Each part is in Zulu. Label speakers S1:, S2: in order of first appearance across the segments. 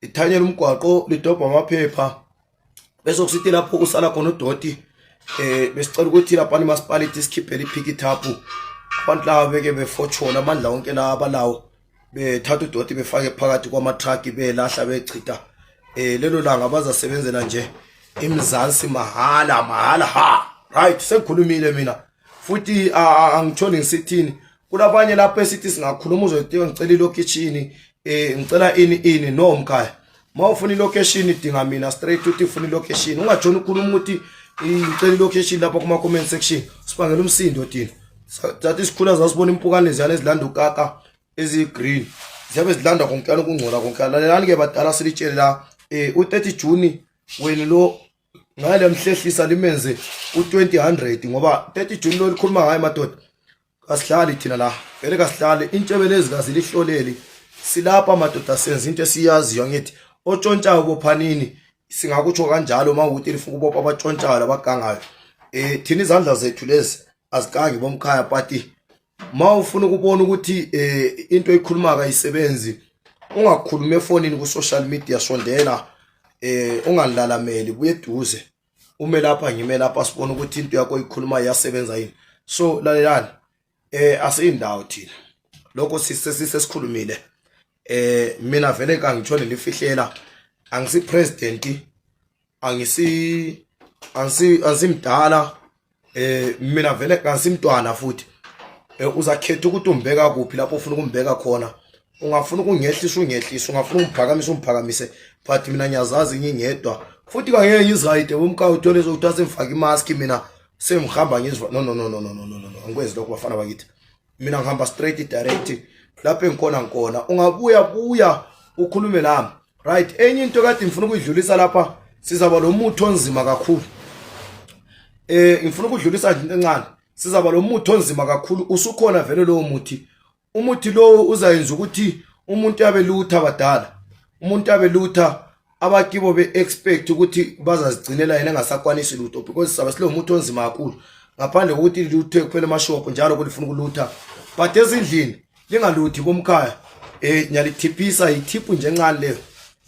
S1: ithanyela umgwaqo lidobha amaphepha bese kusithi lapho usala khona udoti besicela ukuthi lapha imunicipality sikhiphele ipick it up abantu laba beke befortune amandla wonke la abalawo bethatha udoti befake phakathi kwama truck belahla bechitha lelo langa bazasebenzela nje imzansi mahala ha right sekukhulumile mina futhi angitholi ngisithini kulabanye lapho esithi singakhuluma uzodinga ngicela ilocation ngicela ini no mkhaya mawufuna ilocation idinga mina straight uthi ufuna ilocation ungajona ukhuluma ukuthi ngicela ilocation lapha kuma comment section sibangela umsindo thina thathi isikhula zasibona impukane ziyana ezilanda ukaka ezi green ziyabe zilanda konkana kungcola konkana lalani ke badala silitshele la u30 June wena lo ngale mhlehlisa limenze u2000 ngoba 30 June lo likhuluma ngayo madoda kasihlali thina la vele kasihlali intshebele ezikazilihloleli silapha madoda senza into esiyaziyo ngithi otshontshayo bophanini singakutsho kanjalo mawukuthi lifuna ubopha abatshontshayo labagangayo thina izandla zethu lezi azikangi bomkhaya party mawufuna ukubona ukuthi into ekhuluma kayisebenzi ungakhuluma efonini ku social media sondela unganilalameli buye eduze ume lapha ngime lapha sibona ukuthi into yakho ikhuluma iyasebenza yini so lalelani asiyindawo thina lokho sisesikhulumile mina vele kangithole lifihlela angisi president angisimdala mina vele kansimntwana futhi uzakhetha ukuthi umbeka kuphi lapho ufuna ukumbeka khona ungafuna ukungehlisa ungafuna umphakamise but mina ngiyazazi ngingedwa futhi kangeke ngizrayide bomka uthole ukuthi asemfaka imask mina semhamba ngizwa no angikwenzi lokho bafana bakithi mina ngihamba straight direct lapho engikhona ungabuya ukhulume nami right enye into kade ngifuna ukuyidlulisa lapha sizaba lo muthi onzima kakhulu ngifuna ukudlulisa into encane sizaba lo muthi onzima kakhulu usukhona vele lo umuthi lo uzayenza ukuthi umuntu yabe lutha abadala umuntu yabe lutha abakibo be-expect ukuthi bazazigcinela yena engasakwanisi lutho because sabe silo muthi onzima kakhulu ngaphandle kokuthi luthe kuphela amashop njalo kulifuna ukulutha but ezindlini lingaluthi bomkhaya nyalithiphisa ithipu nje encane leyo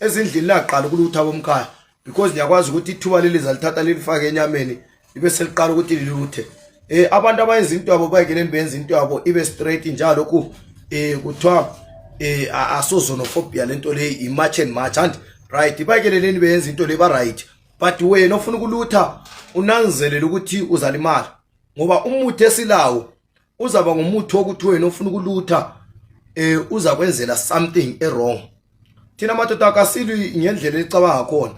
S1: ezindlini laqala ukulutha bomkhaya because niyakwazi ukuthi ithuba leliza lithatha lifake enyameni libe seliqala ukuthi liluthe abantu abayenza into yabo bayikeleni benza into yabo ibe straight njalo ku kuthiwa asozonophobia lento le imatch and match and right bayikeleni benza into le ba right but wena ofuna ukulutha unanzelela ukuthi uzalimala ngoba umuthi esilawo uzaba ngomuthi wokuthi wena ofuna ukulutha uza kwenzela something wrong thina madoda akasili ngendlela ecabanga khona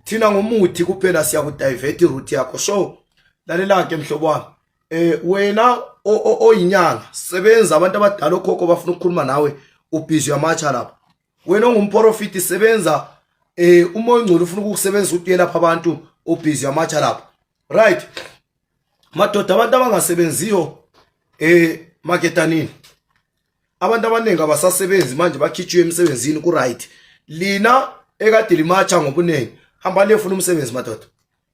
S1: thina ngomuthi kuphela siya ku divert route yakho so lalela ke mhlobo wami wena oyinyanga sebenza abantu abadala okhokho bafuna ukukhuluma nawe ubhizi yamacha lapha wena ongumprofiti sebenza umoya ongcolo ufuna ukusebenza uthi lapha abantu ubhizi yamacha lapha right madoda abantu abangasebenziyo marketanini abantu abaningi abasasebenzi manje bakhitshwe emsebenzini ku right lina ekade limacha ngobunengi hamba lefuna umsebenzi madoda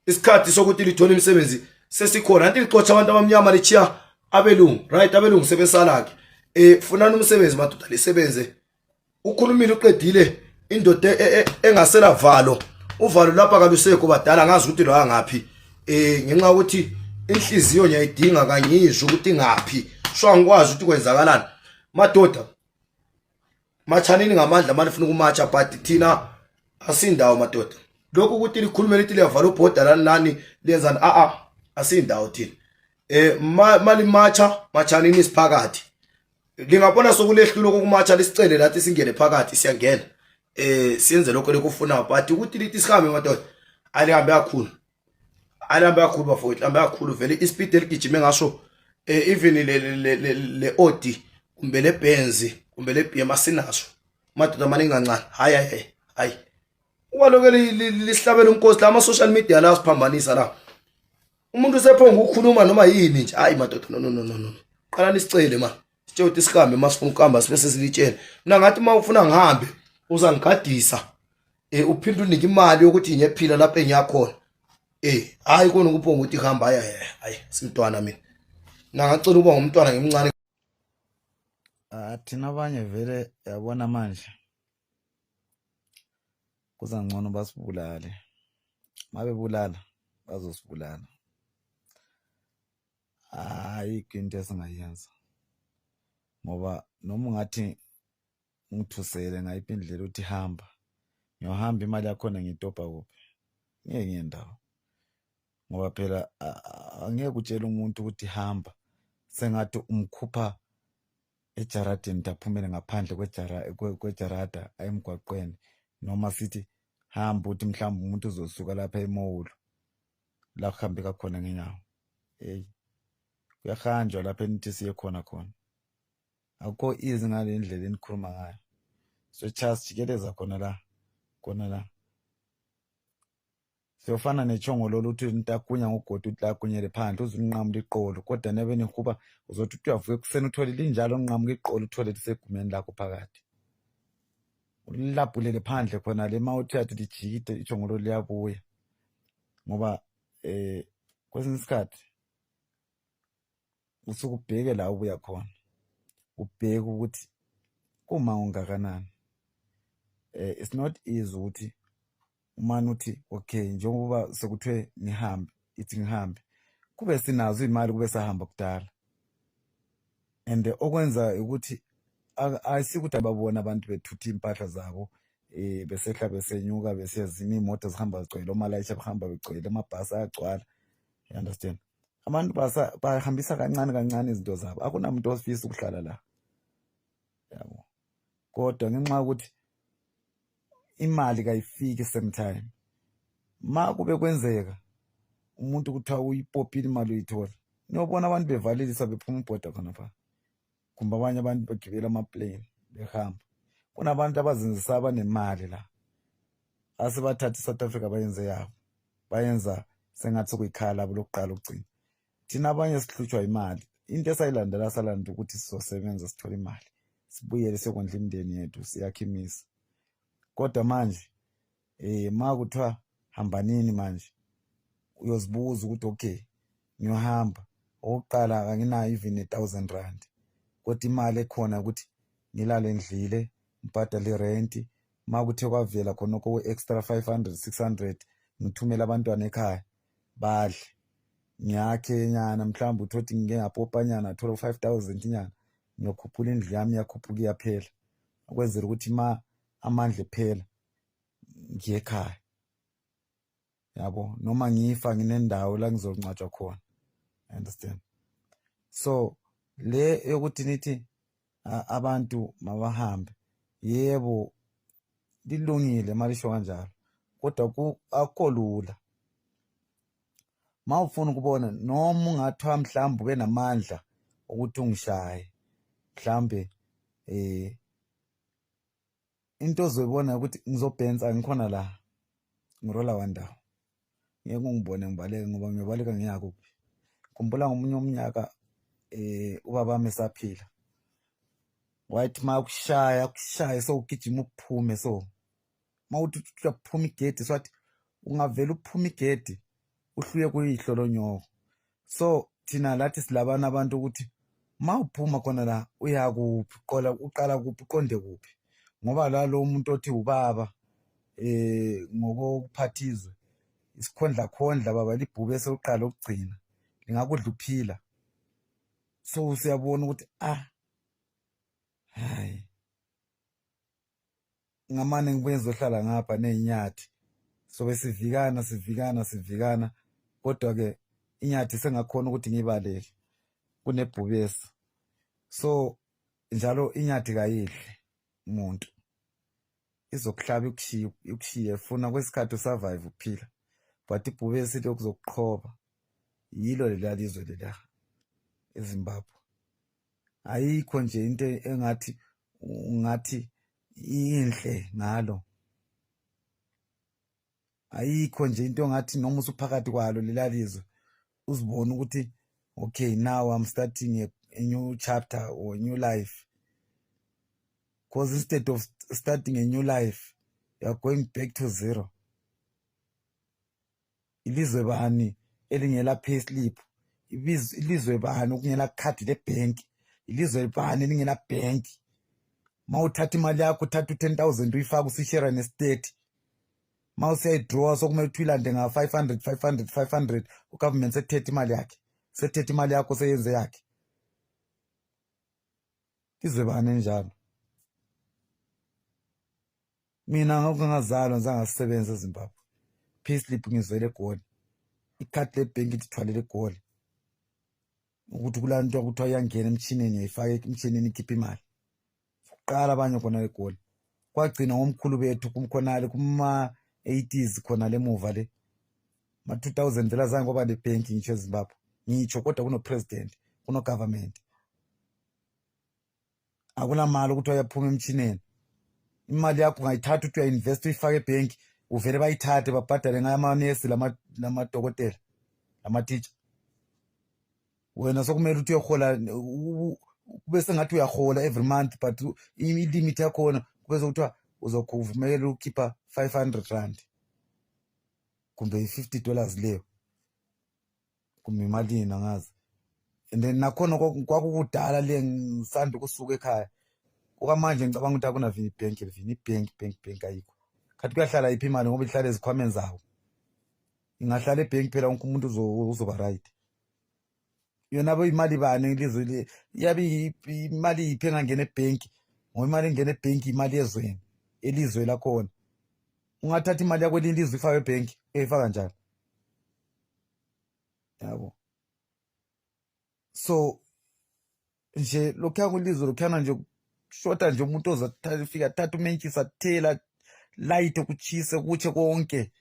S1: isikhathi sokuthi lithola imisebenzi sesikhona anti licotsha abantu abamnyama lichiya abelungu right abelungu sebesalake funana umsebenzi madoda lisebenze ukhulumile uqedile indoda engasela valo uvalo lapha kalusekho badala ngazi ukuthi lo angaphi ngenxa ukuthi inhliziyo nyayidinga kangizwe ukuthi ngaphi so angikwazi ukuthi kwenzakalani madoda machanini ngamandla manifuna ukumatcha but thina asindawo madoda lokho ukuthi likhulume lithi liyavala ubhoda lani lenzani asindawo thina mali machanini isiphakathi lingabona sokulehlula kokumatcha lisicele lathi singene phakathi siyangena siyenze lokho lekufuna but ukuthi lithi sihambe madoda alihambe kakhulu bafowethu hambe kakhulu vele ispeed eligijime ngaso even le Audi kumbe le Benz kumbe le BM asinaso madoda maningi kancane hayi ubaloke lihlabela unkosi la ama social media la siphambanisa la umuntu sephonga ukukhuluma noma yini nje hayi madoda no qala nisicele man sithe uthi sihambe masifuna ukuhamba sibese silitshela mina ngathi mawufuna ngihambe uzangigadisa uphinde unike imali yokuthi ngiyephila lapha engiyakhona hayi kona ukuphonga ukuthi hamba hayi simntwana mina ngacela uba ngumntwana ngimncane
S2: thina abanye vele yabona manje kuzangcono basibulale. Mabebulala bazosibulala. Ayikho into esingayenza ngoba noma ungathi ngithusele ngayiphi indlela uthi hamba, ngiyohamba imali yakhona ngiyitobha kuphi? Ngeke ngiye ndawo, ngoba phela angeke utshele umuntu ukuthi hamba sengathi umkhupha ejaradini aphumele ngaphandle kwejarada emgwaqweni, noma sithi hamba uthi mhlawumbe umuntu uzosuka lapha emowulu la kuhambeka khona ngenyawo. Kuyahanjwa lapha enithi siye khona. Akukho easy ngale ndlela enikhuluma ngayo. So sijikeleza khona la siyofana nechongololo uthi nitakunya ngogodi uthi lagunyele phandle uze unqamule iqolo, kodwa nebe nihuba uzothi uyavuka ekuseni uthole linjalo unqamuka iqolo uthole lisegumeni lakho phakathi. Ulilabhulele phandle khona le mawuthi yathi lijikide ichongololo liyabuya, ngoba kwesinye isikhathi usuke ubheke la ubuya khona, ubheke ukuthi kuma ungakanani. It's not easy ukuthi umane uthi okay njengoba sekuthiwe ngihambe, ithi ngihambe kube sinazo imali kube sahamba kudala. And okwenza ukuthi ayisikuthi ababona abantu bethutha impahla zabo besehla besenyuka besiyazima, imoto zihamba zigcwele, omalayisha bahamba begcwele, amabhasi ayagcwala. You understand? Abantu bahambisa kancane izinto zabo, akunamuntu osifisa ukuhlala la, yabo. Kodwa ngenxa ukuthi imali kayifiki sometime, ma kube kwenzeka umuntu kuthiwa uyipopile imali uyithola, niyobona abantu bevalelisa bephuma ibhoda khona pha, kumbe abanye abantu begibela amaplane behamba. Kunabantu abazenzisa abanemali la, asibathatha iSouth Africa bayenze yabo, bayenza sengathi kuyikhala labo lokuqala ukugcina. Thina abanye sihlutshwa imali, into esayilandela salanda ukuthi sizosebenza sithole imali sibuyele sekondla imindeni yethu siyakhe imisi. Kodwa manje ma kuthiwa hambanini manje uyozibuza ukuthi okay ngiyohamba, okokuqala anginayo even 1,000 rand, kodwa imali ekhona ukuthi ngilale ngidlile ngibhadale irenti, ma kuthe kwavela khona extra 500 600 ngithumela abantwana ekhaya badle, ngiyakhe nyana, mhlawumbe uthothi ngike ngapopa nyana thola 5,000 inyana, ngiyokhuphula indlu yami yakhuphuka iyaphela, ukwenzela ukuthi ma amandla ephela ngiye ekhaya, yabo, noma ngifa nginendawo la ngizongcwatshwa khona. Understand? So le yokuthi nithi abantu mabahambe, yebo lilungile malisho kanjalo, kodwa akukho lula. Ma ufuna ukubona noma ungathiwa mhlawumbe ube namandla ukuthi ungishaye, mhlawumbe into ozoyibona ukuthi ngizobhensa ngikhona la ngirola wandawo, ngeke ungibone ngibaleke ngoba ngiyobaleka ngiyakuphi. Khumbula ngomunye umnyaka ubaba wami esaphila wathi ma kushaya sowugijima uphume, so ma uthi uyaphuma igedi swathi ungavela uphuma igedi uhluye kuyihlolonyoko. So thina lathi silabana abantu ukuthi ma uphuma khona la uyakuphi, uqala kuphi, uqonde kuphi, ngoba la lo muntu othi ubaba ngokuphathizwe isikhondla baba libhube sewuqala ukugcina lingakudla uphila. So siyabona ukuthi hayi ngamane ngibuye ngizohlala ngapha nezinyathi, sobe sivikana, kodwa ke inyathi sengakhona ukuthi ngibaleke kunebhubesi. So njalo inyathi kayidle umuntu, izokuhlaba ikushiye, ifuna kwesikhathi usurvive uphila, but ibhubesi lokuzokuqhoba yilo lela lizwe lela eZimbabwe. Ayikho nje into ungathi inhle ngalo, ayikho nje into ongathi noma usuphakathi kwalo lela lizwe uzibone ukuthi okay now I'm starting a new chapter or a new life, because instead of starting a new life you are going back to zero. Ilizwe bani elingela payslip, ilizwe bani okungela card lebank, ilizwe bani elingela bank. Ma uthatha imali yakho uthatha 10,000 uyifaka usishare nestate, Mawusiya idraw sokumele uthilande nga 500 ugovernment sekuthethe imali yakhe sethethe imali yakho seyenze yakhe izwe bani njalo mina ngokungazalwa ngizangasebenza eZimbabwe payslip ngizwele egoli ikhadi lebhenki lithwalele egoli ukuthi kulanto ukuthiwa iyangena emchineni yayifake emchineni ikhipha imali uqala abanye khona egoli kwagcina ngomkhulu bethu kumkhonale kuma 80s khona lemuva le ma 2000 vela zange kwaba lebhenki ngitsho eZimbabwe ngitsho kodwa kuno president kuno government akunamali ukuthi uyaphuma emchineni imali yakho ungayithatha uthi uyainvest uyifake ebhenki uvele bayithathe babhadale ngayo amanesi lamadokotela lama-teacher wena sokumele uthi uyohola kube sengathi uyahola every month but ilimit yakhona kube sekuthiwa uzokuvumela ukhipha 500 rand kumbe $50 leyo kumbe imalini angazi and then nakhona kwakukudala le ngisanda kusuka ekhaya okwamanje ngicabanga ukuthi akunavini ibhenki ayikho khathi kuyahlala iphi imali ngoba ihlala ezikhwameni zawo ingahlala ebhenki phela wonke umuntu uzoba right yona bo imali bani ilizwe yabe imali iphi engangena ebhenki ngoba imali engena ebhenki imali yezweni elizwe lakhona ungathatha imali yakho lilizwe ifake ebhenki uyifaka njani yabo so nje lokho kulizwe lokhana nje shota nje umuntu ozafika thatha umentshisa thela light kuchise kutshe konke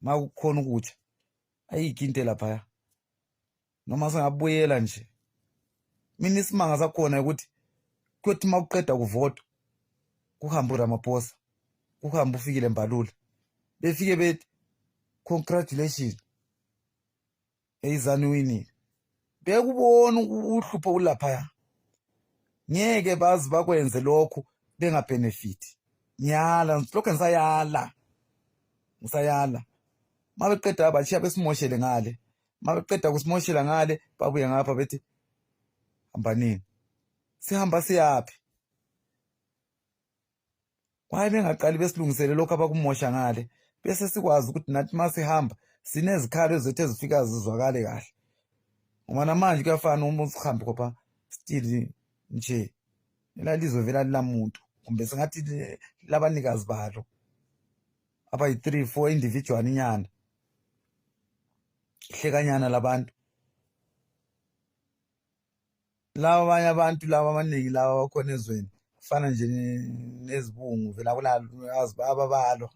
S2: makukhona ukuthi ayikho into lapha noma singabuyela nje mina isimanga sakhona ukuthi kuthi mawuqeda kuvota kuhamba uRamaphosa kuhamba ufikile Mbalula befike bethi congratulations eyizani winile bekubona uhlupho ulapha ngeke bazi bakwenze lokho bengabenefit nyala lokho ngisayala mabeqeda abashiya besimoshele ngale mabeqeda kusimoshela ngale babuye ngapha bethi hambanini sihamba siyapi kwaye bengaqali besilungisele lokho abakumosha ngale bese sikwazi ukuthi nathi masihamba sinezikhalo zethu ezifika zizwakale kahle uma namanje kuyafana uma usihambe kopha still nje elalizwe vela lamuntu kumbe singathi labanikazi balo abayi 3-4 individual inyana ihlekanyana labantu laba abanye abantu laba abaningi laba bakhona ezweni kufana nje nezibungu vela kulabalo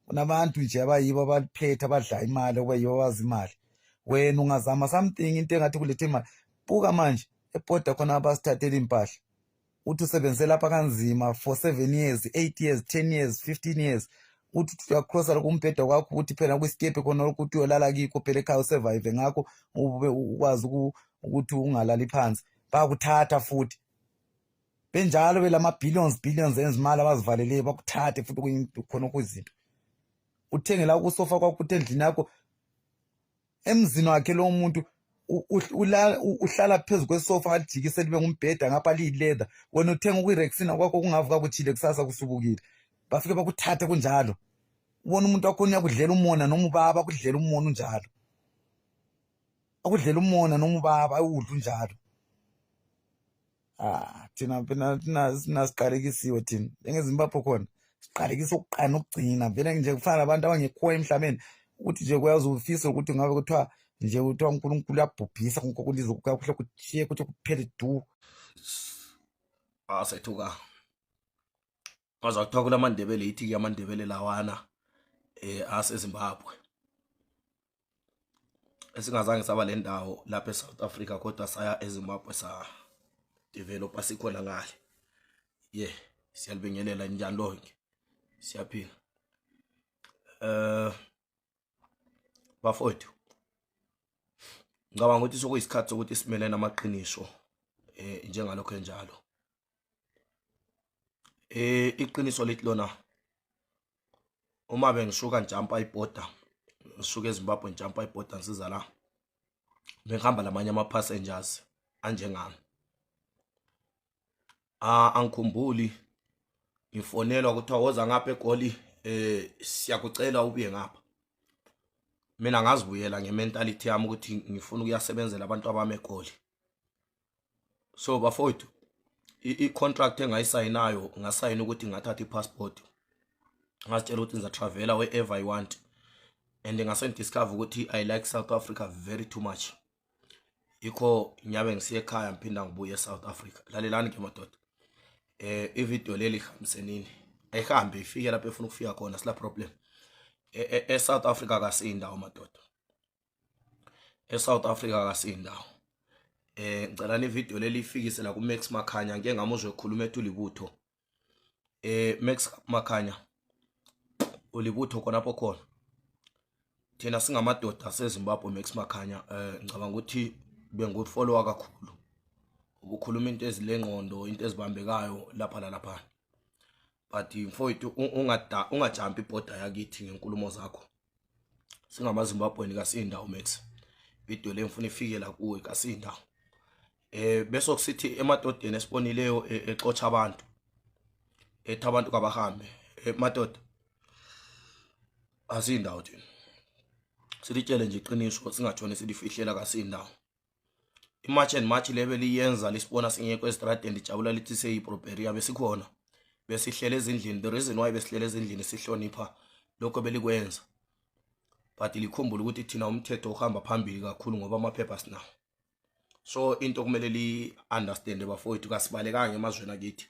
S2: kunabantu nje abayibo abaphethe abadla imali okuyibo abazi imali wena ungazama something into engathi kulethe imali buka manje eborder khona abasithathela impahla uthi usebenzise lapha kanzima for 7 years 8 years 10 years 15 years uthi uyacrossa kumbhedwa kwakho ukuthi phela kwisikepe khona ukuthi uyolala kikho phela ekhaya usurvive ngakho ube ukwazi ukuthi ungalali phansi bakuthatha futhi benjalo belama billions ezimali abazivalele bakuthathe futhi kuyinto khona kuzinto uthenge la kusofa kwakho ukuthi endlini yakho emzini wakhe lo muntu uhlala phezulu kwesofa alijikise libe ngumbheda ngapha liyileather wena uthenga kwirexina kwakho kungavuka kuthile kusasa kusubukile bafike bakuthathe kunjalo ubona umuntu wakho uyakudlela umona noma ubaba akudlela umona unjalo akudlela umona noma ubaba ayudla unjalo thina sinasiqalekisiwe thina engeZimbabwe khona siqalekisa ukuqana ukugcina vele nje kufana nabantu abangekho emhlabeni ukuthi nje kuyazi ufisa ukuthi ngabe kuthiwa nje uthiwa uNkulunkulu uyabhubhisa kulizwe kuhle kuchiye ukuthi kuphele du
S1: asethuka kwaza kuthiwa kulamandebele ithi yamandebele lawana aseZimbabwe esingazange saba le ndawo lapha eSouth Africa kodwa saya eZimbabwe sa developer sikhona ngale siyalibingelela njani lonke siyaphila bafowethu ngicabanga ukuthi sokuyisikhathi sokuthi simele namaqiniso njengalokho enjalo iqiniso lithi lona uma bengishuka njampa iborder ngisuka eZimbabwe njampa iborder ngisiza la bengihamba lamanye ama passengers anjengami angikhumbuli ngifonelwa ukuthi woza ngapha eGoli siyakucela ubuye ngapha. Mina ngazibuyela ngementality yami ukuthi ngifuna ukuyasebenzela abantu abami eGoli. So bafowethu, i-contract engayisayinayo ngasayina ukuthi ngathatha i-passport. Ngasitshela ukuthi ngiza travela wherever I want. And ngase discover ukuthi I like South Africa very too much. Ikho nyabe ngisiye ekhaya ngiphinda ngibuye eSouth Africa. Lalelani ke madoda. Ivideo leli ihambisenini. Ayihambe ifike lapho efuna ukufika khona sila problem. South Africa akasindawo madoda. South Africa akasindawo. Ngicela ivideo leli ifikise la ku Max Makhanya ngeke ngamuzwe ekhuluma ethi ulibutho. Max Makhanya ulibutho khona lapho khona. Thina singamadoda aseZimbabwe Max Makhanya ngicabanga ukuthi bengufollower kakhulu. Ubukhuluma into ezilengqondo, into ezibambekayo lapha lapha. But mfowethu ungajump iborder yakithi ngenkulumo zakho. SingamaZimbabweni kasindawo Max. Video le ngifuna ifike la kuwe kasindawo. Bese kusithi emadodeni esibonileyo exotsha abantu. Ethi abantu kabahambe. Madoda asindawo thina. Silitshele nje iqiniso singatshoni silifihlela kasindawo. Imatch and match level iyenza lisibona singekho estradeni lijabula lithi seyiproperia besikhona. Besihlele ezindlini. The reason why besihlele ezindlini sihlonipha lokho belikwenza. But likhumbula ukuthi thina umthetho uhamba phambili kakhulu ngoba amaphepha sinawo. So into kumele li understand bafowethu kasibalekanga emazweni akithi.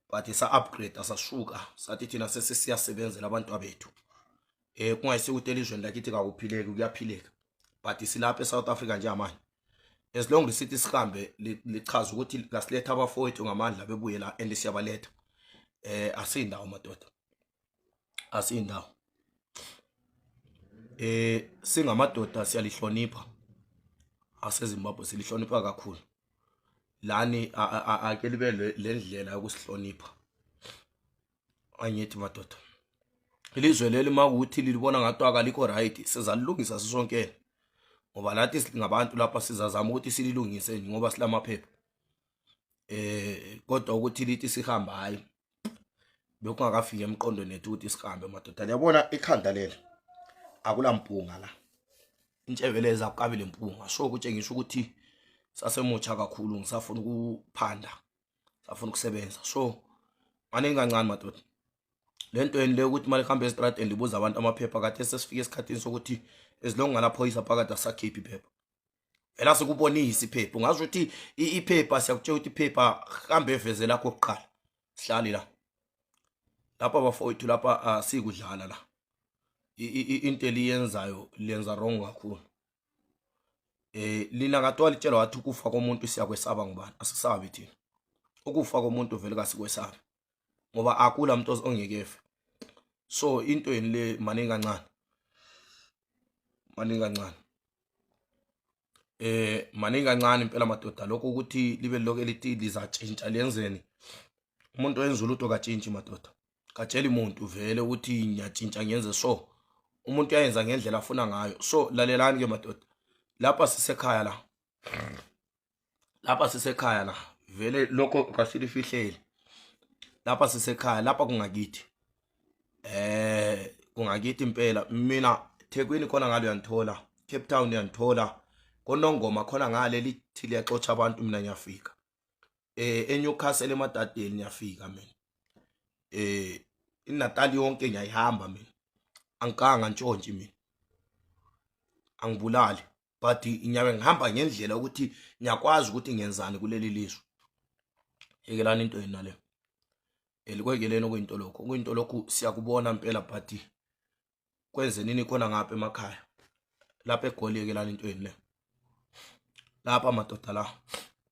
S1: But isa upgrade asashuka sathi thina sesiyasebenzela abantu abethu. Kungayisi ukuthi elizweni lakithi kakuphileke kuyaphileka. But silapha eSouth Africa nje amanje. As long as sithi sihambe lichaza ukuthi kasiletha abafowethu ngamandla bebuye la and siyabaletha. Asindawo madoda. Asindawo. Singamadoda siyalihlonipha. AseZimbabwe silihlonipha kakhulu. Lani ake libe lendlela yokusihlonipha. Anyethi madoda. Ilizwe leli makuthi lilibona ngathi akalikho right sizalilungisa sisonke. Ngoba lathi singabantu lapha sizazama ukuthi sililungise ngoba silamaphepha. Kodwa ukuthi lithi sihamba hayi. Bekungakafika emqondweni ethu ukuthi sihambe madoda. Yabona ikhanda leli akulampunga la. Intsheveleza akukabile impunga. So kutshengisa ukuthi sasemutsha kakhulu ngisafuna ukuphanda. Safuna ukusebenza. So maningi kancane madoda. Lento yeni le ukuthi mali khamba estradeni libuza abantu amaphepha kade sesifike esikhatini sokuthi esilonga ngalaphoyisa phakathi asakhiphi iphepha. Vela sikubonisa iphepha. Ungazi ukuthi iphepha siyakutshela ukuthi iphepha hambe eveze lakho oqala. Sihlali la. Lapha bafowethu lapha asikudlala la. Into eliyenzayo lenza wrong kakhulu. Lina katwa litshela wathi ukufa komuntu siyakwesaba ngubani? Asisabi thina. Ukufa komuntu vele kasikwesabi. Ngoba akula umuntu ongekefe. So into yeni le maningi kancane. Maningi kancane. Maningi kancane impela madoda lokho ukuthi libe lokho elithi lizatshintsha lenzeni. Umuntu wenza ulutho katshintshi madoda. Katshela umuntu vele ukuthi ngiyatshintsha ngenze so. Umuntu uyayenza ngendlela afuna ngayo. So lalelani ke madoda. Lapha sisekhaya la. Lapha sisekhaya la. Vele lokho kasilifihleli. Lapha sisekhaya lapha kungakithi. Kungakithi impela mina Thekwini khona ngalo yanithola. Cape Town yanithola. KoNongoma khona ngale lithi liyaxotsha abantu mina ngiyafika. ENewcastle emadadeni ngiyafika mina. INatal yonke ngiyayihamba mina. Angikanga ntshontshe mina. Angibulali. But ngiyabe ngihamba ngendlela ukuthi ngiyakwazi ukuthi ngiyenzani kuleli lizwe. Yekelani into yena le. Elikwekeleni okuyinto lokho. Okuyinto lokho siyakubona impela but kwenze nini khona ngapha emakhaya. Lapha eGoli yekelani into yena le. Lapha madoda la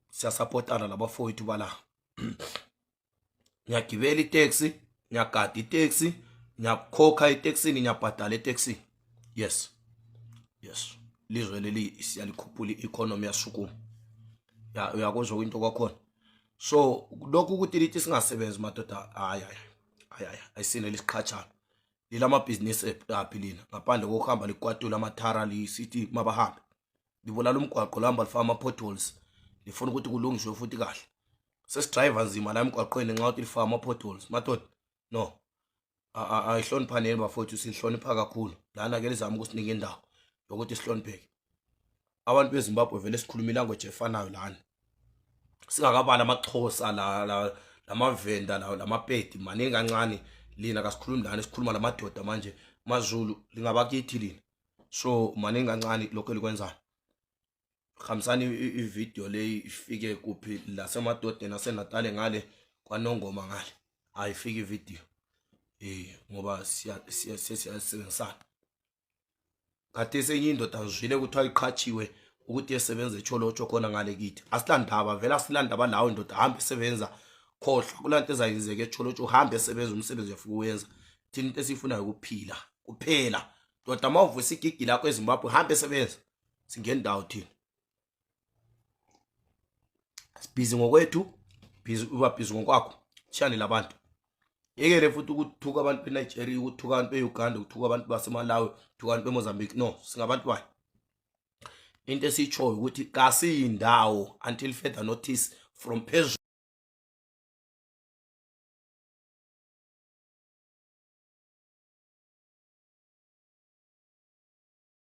S1: siyasupportana labafowethu bala. Ngiyagibela itaxi, ngiyagada itaxi, ngiyakhokha itaxini, ngiyabhadala itaxi. Yes. Yes. Lizwe leli siyalikhuphula economy yasukuma. Uyakuzwa into kwakhona. So lokho ukuthi lithi singasebenzi madoda hayi ayisine lesiqhatshana. Lilama business aphilina ngaphandle kokuhamba likwatula amathara li city mabahambe. Libulala umgwaqo lihamba lifaka ama potholes. Lifuna ukuthi kulungiswe futhi kahle. Sesidriver nzima la emgwaqweni nxa uthi lifaka ama potholes. Madoda no. ayihloniphaneni bafowethu, sihlonipha kakhulu lana ke lizama ukusinika indawo yokuthi sihlonipheke. Abantu beZimbabwe vele sikhuluma ilanguage efanayo lana, singakabala amaXhosa lamavenda lamapedi maningi kancane. Lina kasikhulumi lana, sikhuluma lamadoda manje maZulu lingabakithi lina, so maningi kancane lokho elikwenzayo. Khamisani ivideo le ifike kuphi lasemadodeni naseNatale ngale kwaNongoma ngale, ayifiki ivideo ngoba siyasebenzisana. Kade senye indoda ngizwile ukuthi ayiqhatshiwe ukuthi esebenza eCholotsho khona ngale kithi. Asilandaba vele asilandaba lawo indoda hamba esebenza, khohlwa kulanto ezayenzeka eCholotsho, uhambe esebenza umsebenzi ofika uwenza. Thina into esifunayo ukuphila kuphela. Ndoda mawuvuse igigi lakho eZimbabwe hamba esebenza, singena indawo thina. Sibhizi ngokwethu, uba bhizi ngokwakho, shiyane labantu. Yekele futhi ukuthuka abantu beNigeria, ukuthuka abantu beUganda, ukuthuka abantu baseMalawi, ukuthuka abantu beMozambique. No, singabantu bayo. Into esitshoyo ukuthi kasiyindawo until further notice from phezulu.